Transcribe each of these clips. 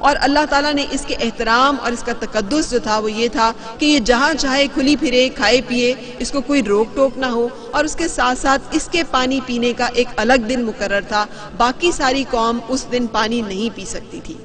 اور اللہ تعالیٰ نے اس کے احترام اور اس کا تقدس جو تھا وہ یہ تھا کہ یہ جہاں چاہے کھلی پھرے، کھائے پیے، اس کو کوئی روک ٹوک نہ ہو، اور اس کے ساتھ ساتھ اس کے پانی پینے کا ایک الگ دن مقرر تھا، باقی ساری قوم اس دن پانی نہیں پی سکتی تھی۔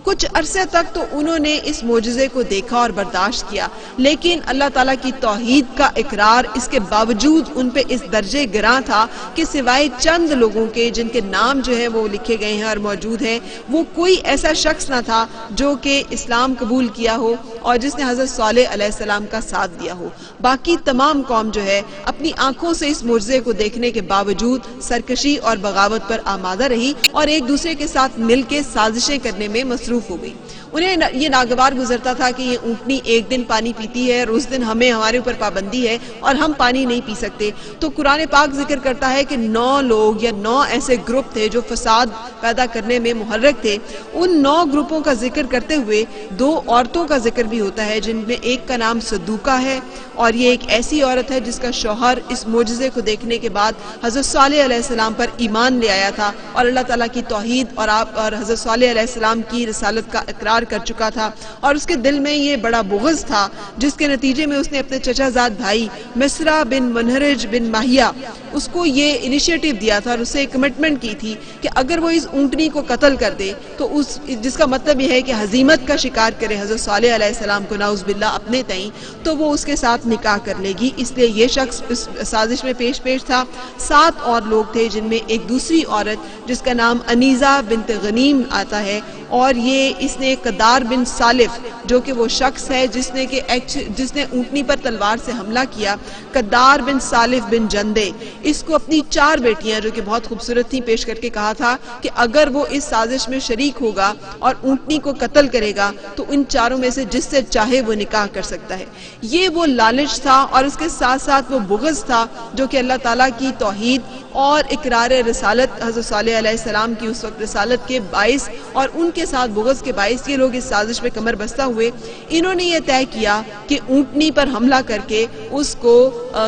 کچھ عرصے تک تو انہوں نے اس معجزے کو دیکھا اور برداشت کیا، لیکن اللہ تعالیٰ کی توحید کا اقرار اس کے باوجود ان پہ اس درجے گراں تھا کہ سوائے چند لوگوں کے جن کے نام جو ہے وہ لکھے گئے ہیں اور موجود ہیں، وہ کوئی ایسا شخص نہ تھا جو کہ اسلام قبول کیا ہو اور جس نے حضرت صالح علیہ السلام کا ساتھ دیا ہو۔ باقی تمام قوم جو ہے اپنی آنکھوں سے اس معجزے کو دیکھنے کے باوجود سرکشی اور بغاوت پر آمادہ رہی اور ایک دوسرے کے ساتھ مل کے سازشیں کرنے میں مصروف ہو گئی۔ انہیں یہ ناگوار گزرتا تھا کہ یہ اونٹنی ایک دن پانی پیتی ہے اور اس دن ہمارے اوپر پابندی ہے اور ہم پانی نہیں پی سکتے۔ تو قرآن پاک ذکر کرتا ہے کہ 9 لوگ یا 9 ایسے گروپ تھے جو فساد پیدا کرنے میں محرک تھے۔ ان 9 گروپوں کا ذکر کرتے ہوئے 2 عورتوں کا ذکر بھی ہوتا ہے، جن میں ایک کا نام صدوقہ ہے، اور یہ ایک ایسی عورت ہے جس کا شوہر اس معجزے کو دیکھنے کے بعد حضرت صالح علیہ السلام پر ایمان لے آیا تھا اور اللہ تعالیٰ کی توحید اور حضرت صالح علیہ السلام کی رسالت کا اقرار کر چکا تھا، اور اس کے دل میں یہ بڑا بغض تھا، جس کے نتیجے میں اس نے اپنے چچا زاد بھائی مصرع بن منہرج بن ماہیہ اس کو یہ انیشیٹو دیا تھا اور اسے کمٹمنٹ کی تھی کہ اگر وہ اس اونٹنی کو قتل کر دے تو جس کا مطلب یہ ہے کہ ہزیمت کا شکار کرے حضرت صالح علیہ السلام کو نعوذ باللہ اپنے تئیں، تو وہ اس کے ساتھ نکاح کر لے گی۔ اس لیے یہ شخص اس سازش میں پیش تھا۔ 7 اور لوگ تھے جن میں ایک دوسری عورت جس کا نام انیزہ بنت غنیم آتا ہے، اور اس نے قدار بن سالف جو کہ وہ شخص ہے جس نے اونٹنی پر تلوار سے حملہ کیا، قدار بن سالف بن جندے، اس کو اپنی 4 بیٹیاں جو کہ بہت خوبصورت تھیں پیش کر کے کہا تھا کہ اگر وہ اس سازش میں شریک ہوگا اور اونٹنی کو قتل کرے گا تو ان 4 میں سے جس سے چاہے وہ نکاح کر سکتا ہے۔ یہ وہ لالچ تھا اور اس کے ساتھ ساتھ وہ بغض تھا جو کہ اللہ تعالیٰ کی توحید اور اقرار رسالت حضرت صالح علیہ السلام کی اس وقت رسالت کے باعث اور ان کے ساتھ بغض کے باعث یہ لوگ اس سازش میں کمر بستہ ہوئے۔ انہوں نے یہ طے کیا کہ اونٹنی پر حملہ کر کے اس کو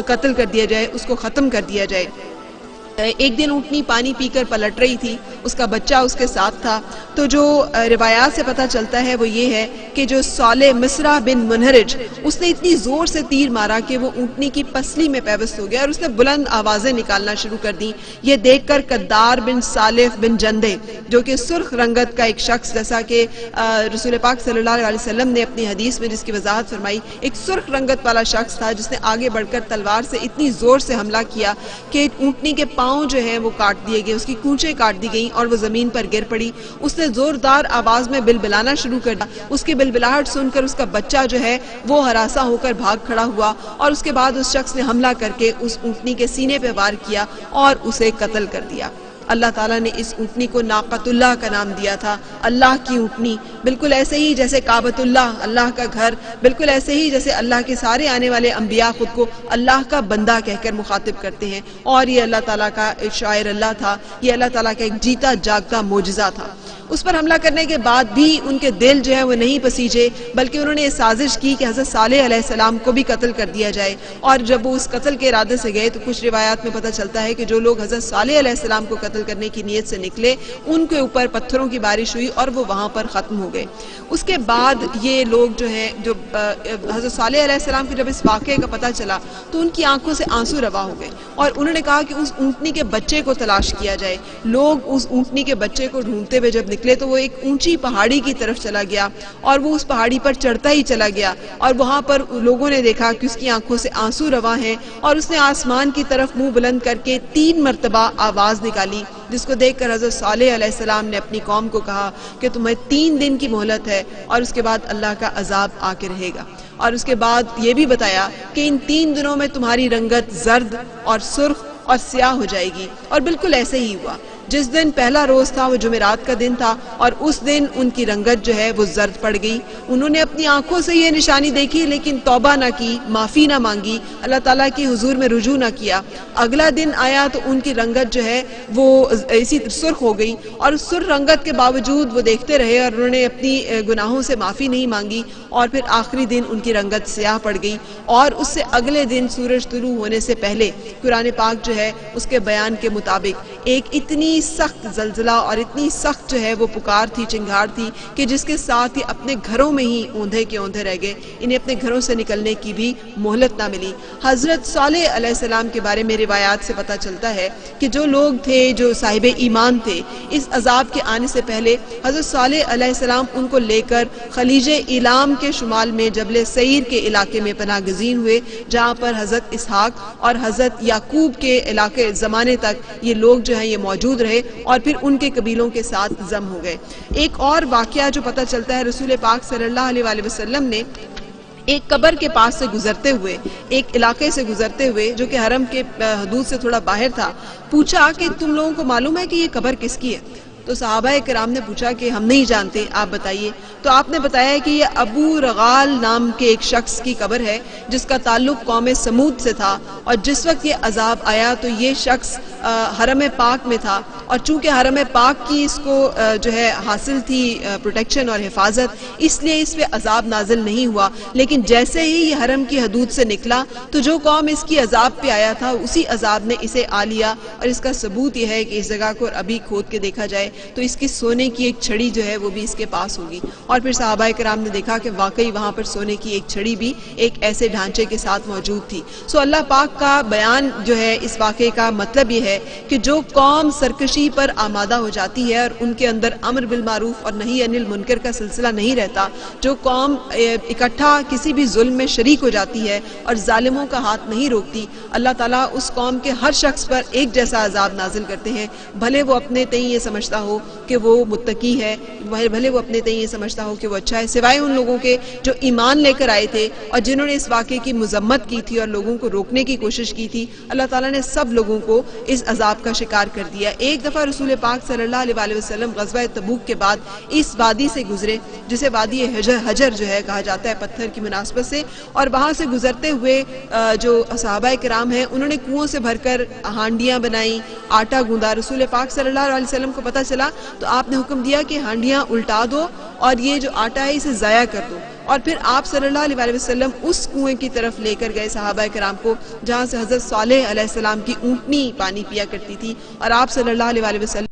قتل کر دیا جائے، اس کو ختم کر دیا جائے۔ ایک دن اونٹنی پانی پی کر پلٹ رہی تھی، اس کا بچہ اس کے ساتھ تھا، تو جو روایات سے پتہ چلتا ہے وہ یہ ہے کہ جو صالح مصرع بن منہرج اس نے اتنی زور سے تیر مارا کہ وہ اونٹنی کی پسلی میں پیوست ہو گیا اور اس نے بلند آوازیں نکالنا شروع کر دی۔ یہ دیکھ کر قدار بن سالف بن جندے جو کہ سرخ رنگت کا ایک شخص، جیسا کہ رسول پاک صلی اللہ علیہ وسلم نے اپنی حدیث میں جس کی وضاحت فرمائی، ایک سرخ رنگت والا شخص تھا جس نے آگے بڑھ کر تلوار سے اتنی زور سے حملہ کیا کہ اونٹنی کے پاؤں جو ہے وہ کاٹ دیے گئے، اس کی کونچیں کاٹ دی گئیں اور وہ زمین پر گر پڑی۔ اس نے زوردار آواز میں بلبلانا شروع کر دیا۔ اس کی بلبلاہٹ سن کر اس کا بچہ جو ہے وہ ہراساں ہو کر بھاگ کھڑا ہوا، اور اس کے بعد اس شخص نے حملہ کر کے اس اونٹنی کے سینے پہ وار کیا اور اسے قتل کر دیا۔ اللہ تعالیٰ نے اس اونٹنی کو ناقۃ اللہ کا نام دیا تھا، اللہ کی اونٹنی، بالکل ایسے ہی جیسے کعبۃ اللہ اللہ کا گھر، بالکل ایسے ہی جیسے اللہ کے سارے آنے والے انبیاء خود کو اللہ کا بندہ کہہ کر مخاطب کرتے ہیں، اور یہ اللہ تعالیٰ کا شاعر اللہ تھا، یہ اللہ تعالیٰ کا ایک جیتا جاگتا معجزہ تھا۔ اس پر حملہ کرنے کے بعد بھی ان کے دل جو ہے وہ نہیں پسیجے، بلکہ انہوں نے یہ سازش کی کہ حضرت صالح علیہ السلام کو بھی قتل کر دیا جائے۔ اور جب وہ اس قتل کے ارادے سے گئے تو کچھ روایات میں پتہ چلتا ہے کہ جو لوگ حضرت صالح علیہ السلام کو قتل کرنے کی نیت سے نکلے ان کے اوپر پتھروں کی بارش ہوئی اور وہ وہاں پر ختم ہو گئے۔ اس کے بعد یہ لوگ جو ہیں جو حضرت صالح علیہ السلام کو جب اس واقعے کا پتہ چلا تو ان کی آنکھوں سے آنسو روا ہو گئے، اور انہوں نے کہا کہ اس اونٹنی کے بچے کو تلاش کیا جائے۔ لوگ اس اونٹنی کے بچے کو ڈھونڈتے ہوئے جب نکلے تو وہ ایک اونچی پہاڑی کی طرف چلا گیا، اور وہ اس پہاڑی پر چڑھتا ہی چلا گیا، اور وہاں پر لوگوں نے دیکھا کہ اس کی آنکھوں سے آنسو روا ہیں، اور اس نے آسمان کی طرف منہ بلند کر کے 3 مرتبہ آواز نکالی، جس کو دیکھ کر حضرت صالح علیہ السلام نے اپنی قوم کو کہا کہ تمہیں 3 دن کی مہلت ہے اور اس کے بعد اللہ کا عذاب آ کے رہے گا۔ اور اس کے بعد یہ بھی بتایا کہ ان 3 دنوں میں تمہاری رنگت زرد اور سرخ اور سیاہ ہو جائے گی، اور بالکل ایسے ہی ہوا۔ جس دن پہلا روز تھا وہ جمعرات کا دن تھا، اور اس دن ان کی رنگت جو ہے وہ زرد پڑ گئی۔ انہوں نے اپنی آنکھوں سے یہ نشانی دیکھی لیکن توبہ نہ کی، معافی نہ مانگی، اللہ تعالیٰ کی حضور میں رجوع نہ کیا۔ اگلا دن آیا تو ان کی رنگت جو ہے وہ اسی سرخ ہو گئی، اور اس سرخ رنگت کے باوجود وہ دیکھتے رہے اور انہوں نے اپنی گناہوں سے معافی نہیں مانگی، اور پھر آخری دن ان کی رنگت سیاہ پڑ گئی۔ اور اس سے اگلے دن سورج طلوع ہونے سے پہلے قرآن پاک جو ہے اس کے بیان کے مطابق ایک اتنی سخت زلزلہ اور اتنی سخت جو ہے وہ پکار تھی، چنگھاڑ تھی کہ جس کے ساتھ ہی اپنے گھروں میں ہی اوندھے کے اوندھے رہ گئے، انہیں اپنے گھروں سے نکلنے کی بھی مہلت نہ ملی۔ حضرت صالح علیہ السلام کے بارے میں روایات سے پتہ چلتا ہے کہ جو لوگ تھے جو صاحب ایمان تھے، اس عذاب کے آنے سے پہلے حضرت صالح علیہ السلام ان کو لے کر خلیج ایلام کے شمال میں جبل سعیر کے علاقے میں پناہ گزین ہوئے، جہاں پر حضرت اسحاق اور حضرت یعقوب کے علاقے زمانے تک یہ لوگ جو ہیں یہ موجود رہے اور پھر ان کے قبیلوں کے ساتھ ضم ہو گئے۔ ایک اور واقعہ جو پتہ چلتا ہے، رسول پاک صلی اللہ علیہ وآلہ وسلم نے ایک قبر کے پاس سے گزرتے ہوئے، ایک علاقے سے گزرتے ہوئے جو کہ حرم کے حدود سے تھوڑا باہر تھا، پوچھا کہ تم لوگوں کو معلوم ہے کہ یہ قبر کس کی ہے؟ تو صحابہ کرام نے پوچھا کہ ہم نہیں جانتے، آپ بتائیے۔ تو آپ نے بتایا کہ یہ ابو رغال نام کے ایک شخص کی قبر ہے جس کا تعلق قوم سمود سے تھا، اور جس وقت یہ عذاب آیا تو یہ شخص حرم پاک میں تھا، اور چونکہ حرم پاک کی اس کو جو ہے حاصل تھی پروٹیکشن اور حفاظت، اس لیے اس پہ عذاب نازل نہیں ہوا، لیکن جیسے ہی یہ حرم کی حدود سے نکلا تو جو قوم اس کی عذاب پہ آیا تھا اسی عذاب نے اسے آ لیا، اور اس کا ثبوت یہ ہے کہ اس جگہ کو ابھی کھود کے دیکھا جائے تو اس کی سونے کی ایک چھڑی جو ہے وہ بھی اس کے پاس ہوگی، اور پھر صحابہ کرام نے دیکھا کہ واقعی وہاں پر سونے کی ایک چھڑی بھی ایک ایسے ڈھانچے کے ساتھ موجود تھی۔ سو اللہ پاک کا بیان جو ہے اس واقعے کا مطلب یہ ہے کہ جو قوم سرکشی پر آمادہ ہو جاتی ہے اور ان کے اندر امر بالمعروف اور نہی عن المنکر کا سلسلہ نہیں رہتا، جو قوم اکٹھا کسی بھی ظلم میں شریک ہو جاتی ہے اور ظالموں کا ہاتھ نہیں روکتی، اللہ تعالیٰ اس قوم کے ہر شخص پر ایک جیسا عذاب نازل کرتے ہیں، بھلے وہ اپنے تئیں یہ سمجھتا ہو کہ وہ متقی ہے، بھلے وہ اپنے تئیں یہ سمجھتا ہو کہ وہ اچھا ہے، سوائے ان لوگوں کے جو ایمان لے کر آئے تھے اور جنہوں نے اس واقعے کی مذمت کی تھی اور لوگوں کو روکنے کی کوشش کی تھی، اللہ تعالیٰ نے سب لوگوں کو اس عذاب کا شکار کر دیا۔ ایک دفعہ رسول پاک صلی اللہ علیہ وآلہ وسلم غزوہ تبوک کے بعد اس وادی سے گزرے جسے وادی حجر جو ہے کہا جاتا ہے پتھر کی مناسبت سے، اور وہاں سے گزرتے ہوئے جو صحابہ کرام ہیں انہوں نے کنووں سے بھر کر ہانڈیاں بنائیں، آٹا گوندا۔ رسول پاک صلی اللہ علیہ وسلم کو پتہ چلا تو آپ نے حکم دیا کہ ہانڈیاں الٹا دو اور یہ جو آٹا ہے اسے ضائع کر دو، اور پھر آپ صلی اللہ علیہ وآلہ وسلم اس کنویں کی طرف لے کر گئے صحابہ کرام کو جہاں سے حضرت صالح علیہ السلام کی اونٹنی پانی پیا کرتی تھی، اور آپ صلی اللہ علیہ وآلہ وسلم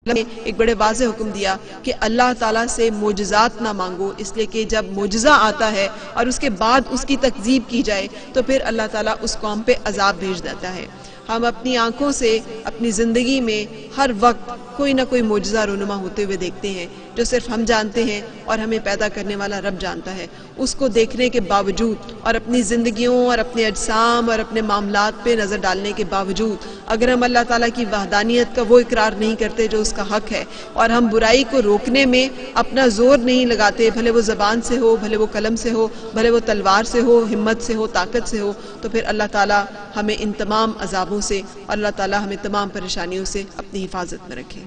نے ایک بڑے واضح حکم دیا کہ اللہ تعالیٰ سے معجزات نہ مانگو، اس لیے کہ جب معجزہ آتا ہے اور اس کے بعد اس کی تکذیب کی جائے تو پھر اللہ تعالیٰ اس قوم پہ عذاب بھیج دیتا ہے۔ ہم اپنی آنکھوں سے اپنی زندگی میں ہر وقت کوئی نہ کوئی معجزہ رونما ہوتے ہوئے دیکھتے ہیں جو صرف ہم جانتے ہیں اور ہمیں پیدا کرنے والا رب جانتا ہے۔ اس کو دیکھنے کے باوجود اور اپنی زندگیوں اور اپنے اجسام اور اپنے معاملات پہ نظر ڈالنے کے باوجود اگر ہم اللہ تعالیٰ کی وحدانیت کا وہ اقرار نہیں کرتے جو اس کا حق ہے، اور ہم برائی کو روکنے میں اپنا زور نہیں لگاتے، بھلے وہ زبان سے ہو، بھلے وہ قلم سے ہو، بھلے وہ تلوار سے ہو، ہمت سے ہو، طاقت سے ہو، تو پھر اللہ تعالیٰ ہمیں ان تمام عذابوں سے اور اللہ تعالیٰ ہمیں تمام پریشانیوں سے اپنی حفاظت میں رکھے۔